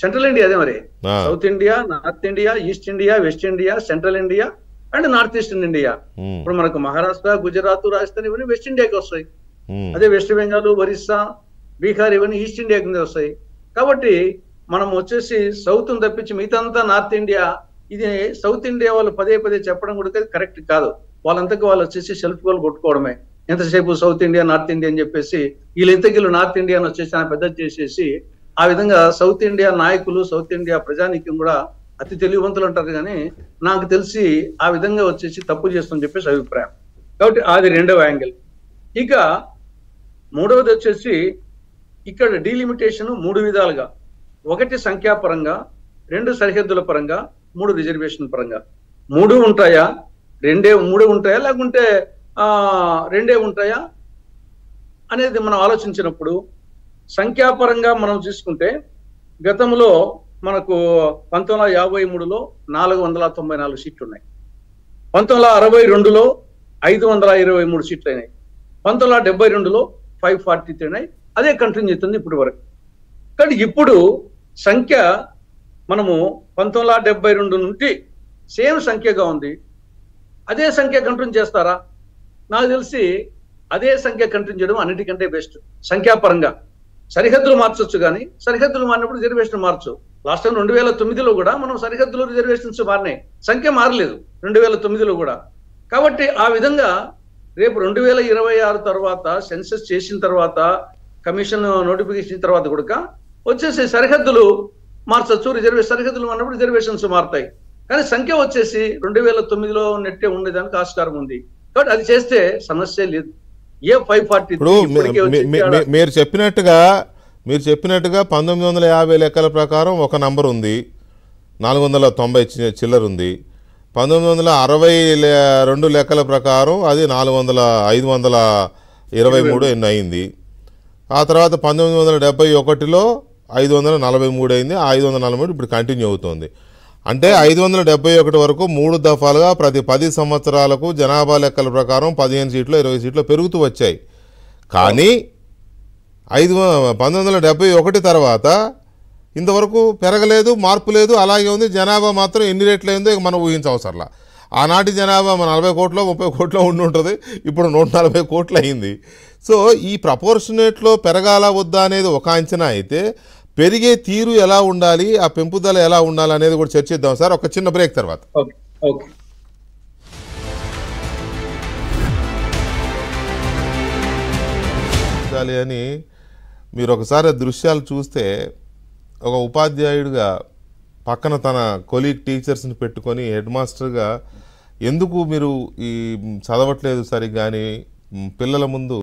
Central India అదే మరి. ఆ, South India, North India, East India, West India, Central India and North Eastern India. Um, ఇప్పుడు మనకు మహారాష్ట్ర, గుజరాత్, రాజస్థాన్ ఇవన్నీ వెస్ట్ ఇండియాకి వస్తాయి. ఉమ్, అదే వెస్ట్ బెంగాల్, ఒరిస్సా, బీహార్ ఇవన్నీ ఈస్ట్ ఇండియా కింద వస్తాయి. కాబట్టి మనం వచ్చేసి సౌత్ తప్పించి మిగతా అంతా నార్త్ ఇండియా. ఇది సౌత్ ఇండియా వాళ్ళు పదే పదే చెప్పడం కూడా కరెక్ట్ కాదు. వాళ్ళంతకు వాళ్ళు వచ్చేసి సెల్ఫ్ గోల్ కొట్టుకోవడమే. ఎంతసేపు సౌత్ ఇండియా, నార్త్ ఇండియా అని చెప్పేసి వీళ్ళు ఇంతకీళ్ళు నార్త్ ఇండియాని వచ్చేసి ఆయన పెద్ద చేసేసి ఆ విధంగా సౌత్ ఇండియా నాయకులు, సౌత్ ఇండియా ప్రజానీకం కూడా అతి తెలివివంతులు అంటారు. కానీ నాకు తెలిసి ఆ విధంగా వచ్చేసి తప్పు చేస్తుందని చెప్పేసి అభిప్రాయం. కాబట్టి అది రెండవ యాంగిల్. ఇక మూడవది వచ్చేసి ఇక్కడ డీలిమిటేషన్ 3 విధాలుగా. 1 సంఖ్యాపరంగా, 2 సరిహద్దుల పరంగా, 3 రిజర్వేషన్ పరంగా. 3 ఉంటాయా, 3 ఉంటాయా, లేకుంటే 2 ఉంటాయా అనేది మనం ఆలోచించినప్పుడు సంఖ్యాపరంగా మనం చూసుకుంటే గతంలో మనకు 1953లో 494 సీట్లు ఉన్నాయి. 1962లో 523 సీట్లు అయినాయి. 1972లో 543 అయినాయి. అదే కంటిన్యూ అవుతుంది ఇప్పటి వరకు. కానీ ఇప్పుడు సంఖ్య మనము 1972 నుండి సేమ్ సంఖ్యగా ఉంది. అదే సంఖ్య కంటిన్యూ చేస్తారా? నాకు తెలిసి అదే సంఖ్య కంటిన్యూ చేయడం అన్నిటికంటే బెస్ట్ సంఖ్యాపరంగా. సరిహద్దులు మార్చొచ్చు, కానీ సరిహద్దులు మారినప్పుడు రిజర్వేషన్ మార్చు. లాస్ట్ టైం 2009లో కూడా మనం సరిహద్దులు రిజర్వేషన్స్ మారినాయి, సంఖ్య మారలేదు 2009లో కూడా. కాబట్టి ఆ విధంగా రేపు 2026 తర్వాత సెన్సస్ చేసిన తర్వాత, కమిషన్ నోటిఫికేషన్ తర్వాత కూడా వచ్చేసి సరిహద్దులు మార్చొచ్చు. సరిహద్దులు మారినప్పుడు రిజర్వేషన్స్ మారుతాయి. కానీ సంఖ్య వచ్చేసి 2009లో ఉన్నట్టే ఉండేదానికి ఆస్కారం ఉంది. కాబట్టి అది చేస్తే సమస్య లేదు. ఏ 543 ఇప్పుడు మీరు చెప్పినట్టుగా 1950 లెక్కల ప్రకారం ఒక నంబర్ ఉంది, 490 చిల్లర ఉంది. 1962 లెక్కల ప్రకారం అది 523 ఎన్ని అయింది. ఆ తర్వాత 1971లో 543 అయింది. 543 ఇప్పుడు కంటిన్యూ అవుతుంది. అంటే 571 వరకు 3 దఫాలుగా ప్రతి 10 సంవత్సరాలకు జనాభా లెక్కల ప్రకారం 15 సీట్లు 20 సీట్లు పెరుగుతూ వచ్చాయి. కానీ 1971 తర్వాత ఇంతవరకు పెరగలేదు, మార్పు లేదు, అలాగే ఉంది. జనాభా మాత్రం ఎన్ని రేట్లు అయిందో మనం ఊహించవసరలా. ఆనాటి జనాభా 40 కోట్లో 30 కోట్లో ఉండి ఉంటుంది, ఇప్పుడు 140 కోట్లు అయింది. సో ఈ ప్రపోర్షనేట్లో పెరగాల వద్దా అనేది ఒక అంచనా అయితే, పెరిగే తీరు ఎలా ఉండాలి, ఆ పెంపుదల ఎలా ఉండాలి అనేది కూడా చర్చిద్దాం సార్ ఒక చిన్న బ్రేక్ తర్వాత. అని మీరు ఒకసారి దృశ్యాలు చూస్తే ఒక ఉపాధ్యాయుడిగా పక్కన తన కొలీగ్ టీచర్స్ని పెట్టుకొని హెడ్ మాస్టర్గా ఎందుకు మీరు ఈ చదవట్లేదు సరిగ్గా అని పిల్లల ముందు